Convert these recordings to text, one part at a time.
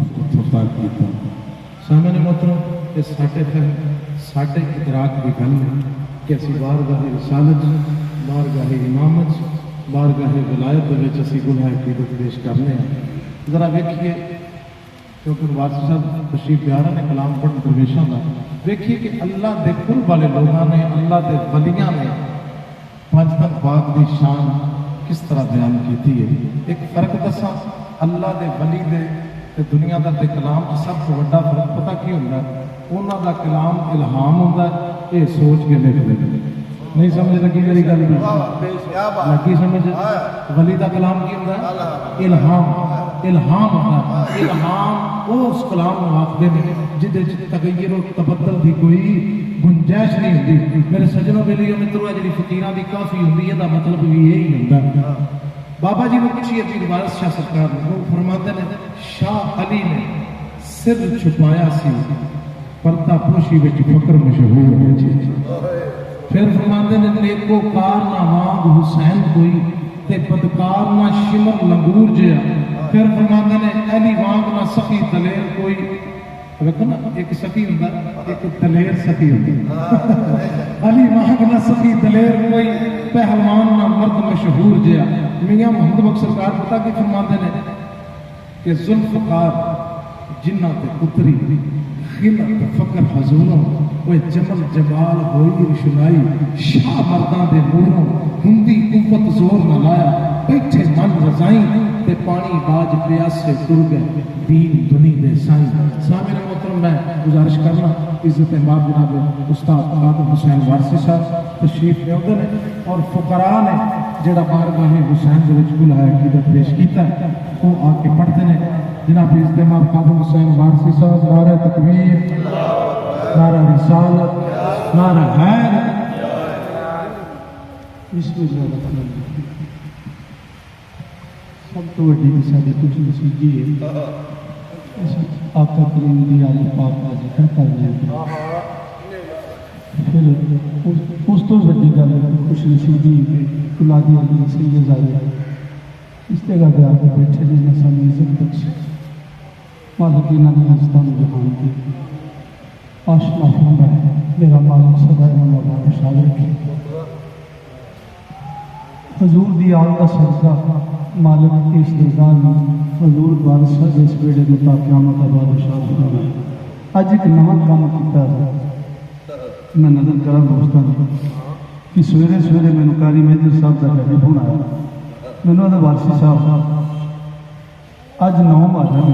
इत्तफाक किया। सामने मोहतरम ये साढ़े इदराक की गल है कि असी बारगाह रिसालत बारगाह इमामत बारगाह विलायत असी गुनाह अकीदत पेश करने जरा वेखिए क्योंकि वारस साहब तशरीफ प्यारा ने कलाम पढ़ दरवेशों का वेखिए कि अल्लाह के कुल वाले लोगों ने अल्लाह के वलियां ने पंजतन पाक की शान किस तरह बयान की है। एक फर्क दसा अल्लाह के वली दे दुनिया का ते कलाम च सब तो बड़ा फर्क पता की होंदा उन्हां दा कलाम इल्हाम होंदा ये सोच के लिख दे नहीं समझ लगी मेरी गल लगी समझ वली का कलाम की होंदा इल्हाम होंदा इल्हाम उस कलाम को आखदे ने जिहदे च तगय्युर तबद्दल की कोई गुंजाइश नहीं होंदी। मेरे सज्जनों के लिए मित्रों जी फकीरां की काफ़ी होंदी है मतलब भी यही होंदा। बाबा जी ने पूछी अजीज वारिस शाह सरकार ने वो फरमाते ने शाह अली ने सिर छुपाया सी पर्दा पोशी विच फकर मशहूर है जी। फिर फरमाते ने नेको कार ना मांग हुसैन कोई ते बदकार ना शिमर लंगूर जिया। फिर फरमाते ने अली वांग ना सखी दलेर कोई देखो ना एक सखी होंदा एक दलेर सखी होंदी अली वांग ना सखी दलेर कोई पहलवान ना मर्द मशहूर जिया। मियां मोहम्मद बख्श सरकार पता की फरमाते ने कि जुल्फकार जिन्ना ते पुत्री खिलत फकर हजूरों वो जमल जमाल होई रुशनाई शाह मर्दां दे मूरों हुंदी कुव्वत जोर न लाया बैठे मन रजाई ते पानी बाज प्यासे टुर गए दीन दुनी दे साईं। सामने मोहतरम मैं गुजारिश करना इज्जत माब जनाब उस्ताद खादम हुसैन वारसी साहब तशरीफ लियाउंदे ने और फुकरा ने जेड़ा बारगाह हुसैन दे विच गुलाह अकीदत पेश कीता वो आके पढ़ते ने जनाब इज्जत माब खादम हुसैन वारसी साहब नारा तकबीर नारा रिसालत नारा हैर सब तो वड्डी साडी कुछ नसीजी है आका करीम दी आली पाक का जिक्र कर रहे फिर उस तो वड्डी गल कुछ नसीजी कुलादी अली सैयद आए इस जगह पे आके बैठे ने सामने इज्जत बख्शी मालिक इन्होंने हस्तान जहान की आशना फरमा है मेरा मालिक सदा मौला शागिर की हजूर दी आल का सदका मालिक की इस दरगाह में हजूर वारिस साहब इस वेड़े में क़यामत आबाद शाह अज एक नवा काम किया मैं नजर करा दोस्तों कि सवेरे सवेरे मैंने कारी मेजर साहब का टेलीफोन आया मैंने वारसी साहब अज 9 मुहर्रम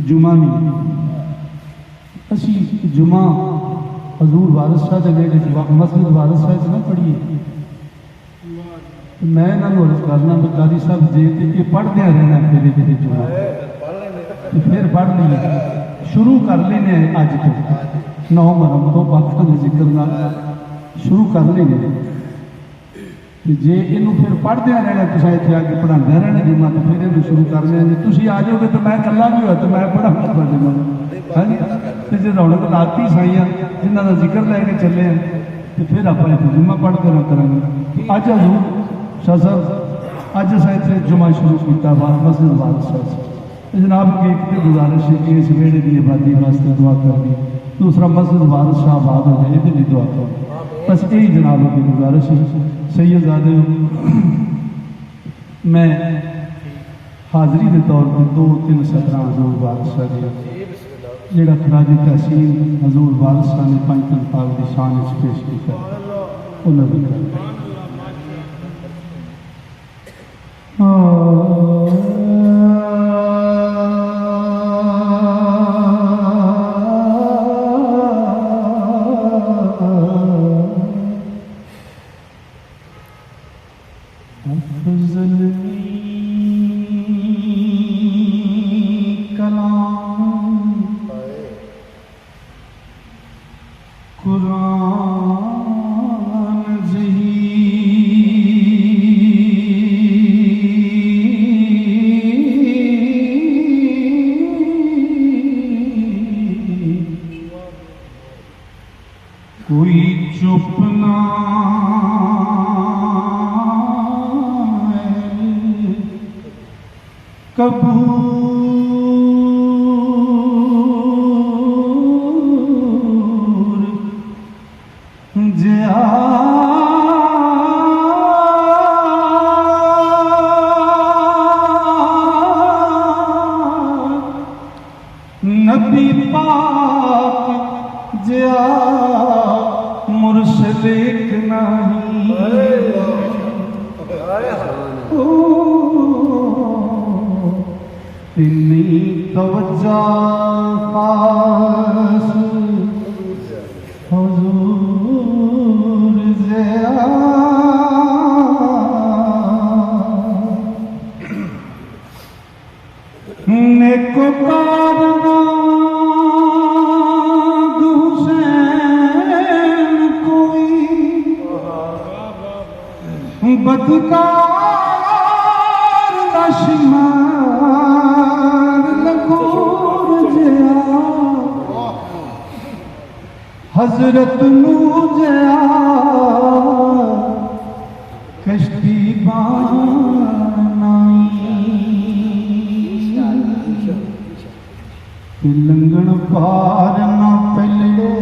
जुमा नहीं असी जुमा हजूर वारिस शाह के वेड़े मस्जिद वारिस शाह ना पढ़िए मैं इन्होंने अर्ज करना कारी साहब जे ये पढ़दे रहना मेरे मेरे जुमा फिर पढ़ लीए शुरू कर लेने अज तो 9 मुहर्रम तो बाखा के जिक्र नाल शुरू कर लेने जे इनू फिर पढ़दे रहना तुम इतने आके पढ़ाते रहना जुमा तो फिर इन्हू शुरू कर लेंगे तुम आ जाओगे तो मैं कला भी हो तो मैं पढ़ाऊंगा तुहाडे नाल हाँ जी जो रौनक लाती साइयां जिन्हों का जिक्र लैके चले हैं तो फिर आप इतने जुमा पढ़ते रह करेंगे। अज हजूर शाह साहब अज अस इतने जुमा शुरू किया मस्जिद वारिस साहब जनाब की एक तो गुजारिश है कि इस वेड़े की आबादी वास्ते दुआ करनी दूसरा मस्जिद वारिस शाह आबाद हो जाए ये दुआ कर बस यही जनाब की गुजारिश है। सैयदजादे मैं हाज़री के तौर पर 2-3 सतरां हजूर वारिस शाह जेड़ा खराज तहसीन हजूर वारिस शाह ने पंचतन पाक की शान पेश किया उन्होंने कोई चुप ना कबूल جیا نبی پاک جیا مرشد ایک نہیں تنی توجہ خاص حضور زیا نیکو کارنام حسین کوئی بدکار نشمار لگور جیا حضرت نو جیا کشتی بانائی لنگن پار نہ پلے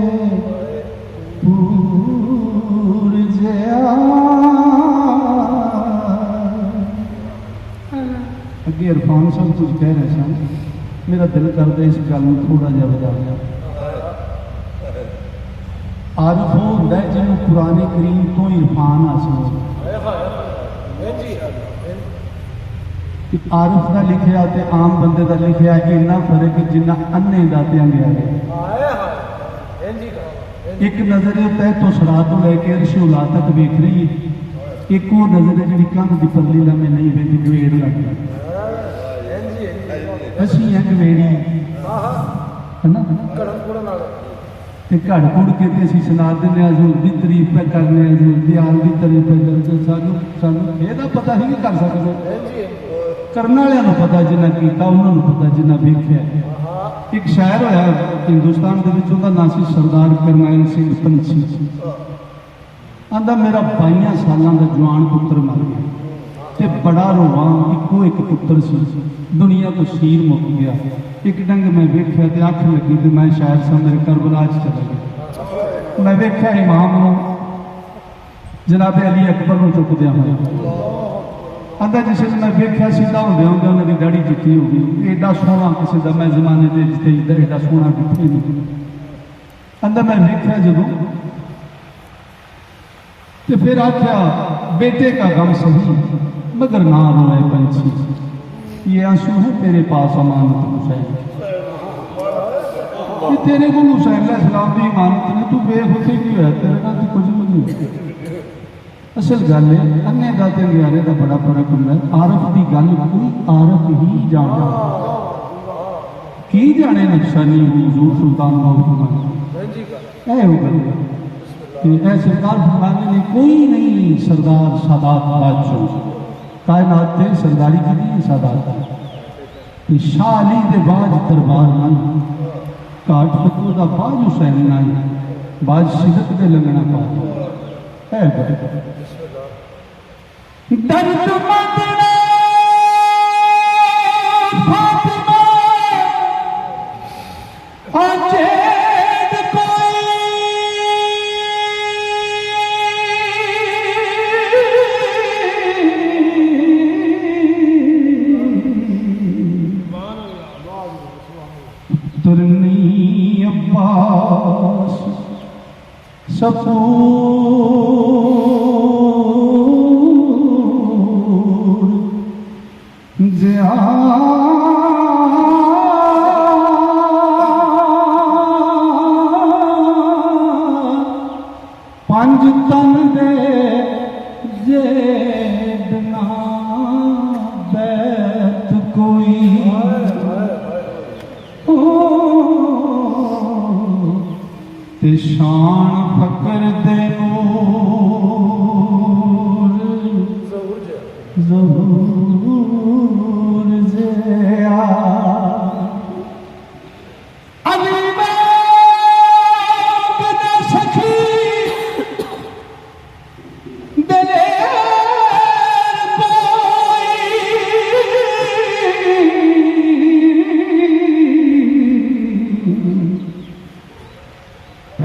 پور جیا اگے عرفان صاحب کچھ کہہ رہے سن میرا دل کرتا اس گل میں تھوڑا جہا بجا لیا عارف وہ ہوتا ہے جنہوں قرآن کریم تو عرفان حاصل ہو عارف کا لکھیا تے عام بندے کا لکھیا اتنا فرق ہے جنہ انے دا تے انگیا ہے ایک نظر پہ تو سرا تو لے کے عرش اولا تک ویکھ رہی ہے ایک وہ نظر ہے جڑی کندھ دی پرلی لمے نہیں ویندی گویڑ لگ گئی اسی ایک ویڑی ہے نا گھڑ گڑ کے اسی سنا دینے حضور دی تعریف پہ کرنے حضور دی آل دی تعریف پہ کرنے سانو یہ پتہ ہی نہیں کر سکتے کرنے والوں پتا جنہیں کیتا انہوں نے پتا جنہیں ویکھیا ایک شاعر ہویا ہندوستان دے وچ اوندا نام سی سردار کرنیل سنگھ پنچھی آندا میرا 22 سالاں دا جوان پتر مر گیا تے بڑا رواں اکو ایک پتر سی دنیا تو شیر مک گیا ایک ڈنگ میں ویکھیا تے اکھ لگی تے میں شاعر سا میرے کربلا چ چلا گیا میں ویکھیا امام نو جناب علی اکبر نو چکدیا ہویا آدھا جس میں ویکھیا سیدھا ہوندے ہوندے انہاں دی داڑھی چٹی ہو گئی ایڈا سونا کسی دا میں زمانے دے وچ ایڈا سونا کتھے نہیں آدھا میں ویکھیا جدوں تے پھر آکھیا بیٹے کا غم سہی مگر نہ روئے پنچھی یہ آنسو ہے تیرے پاس امانت حسین یہ تیرے کو حسین علیہ السلام دی امانت نے تو بے ہوتے کی ہویا تیرے نال کچھ نہیں اصل گل ہے انے دا تے نیارے دا بڑا فرق ہوندا ہے عارف دی گل کوئی عارف ہی جاندا کی جانے نقشانی حضور سلطان محمد اے ہو گل کہ اے سرکار فرمانے نے کوئی نہیں سردار سادات باجو کائنات تے سرداری کی نہیں سادات کہ شاہ علی دے باج دربار نہ کاٹ فتو دا باج حسین نہ باج شدت دے لگنا پا اے بڑے درد مدینہ فاطمہ آجید کوئی ترنی عباس سپور زیا پانچ تن دے جیدنا بیت کوئی تے شان فقر دے نور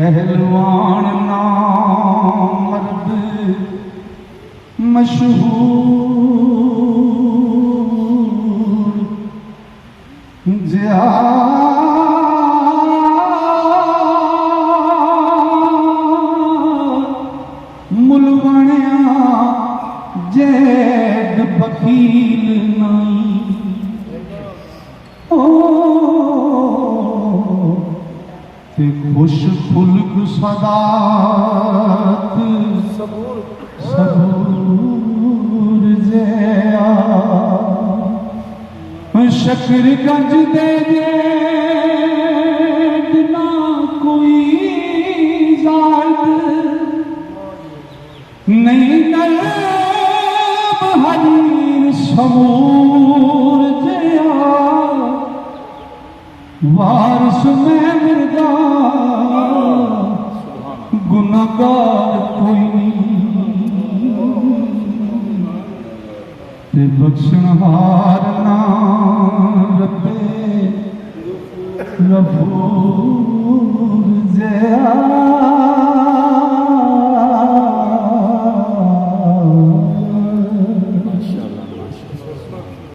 پہلوان نام مرد مشہور جا ملوانیا جید بخیل نہیں تے خوش خلق صدات صبور جیا شکر گنج دے نہ کوئی زاد نہیں نرم حریر سمور جیا وارث میں مردا گناہگار کوئی نہیں تے بخشن ہار نہ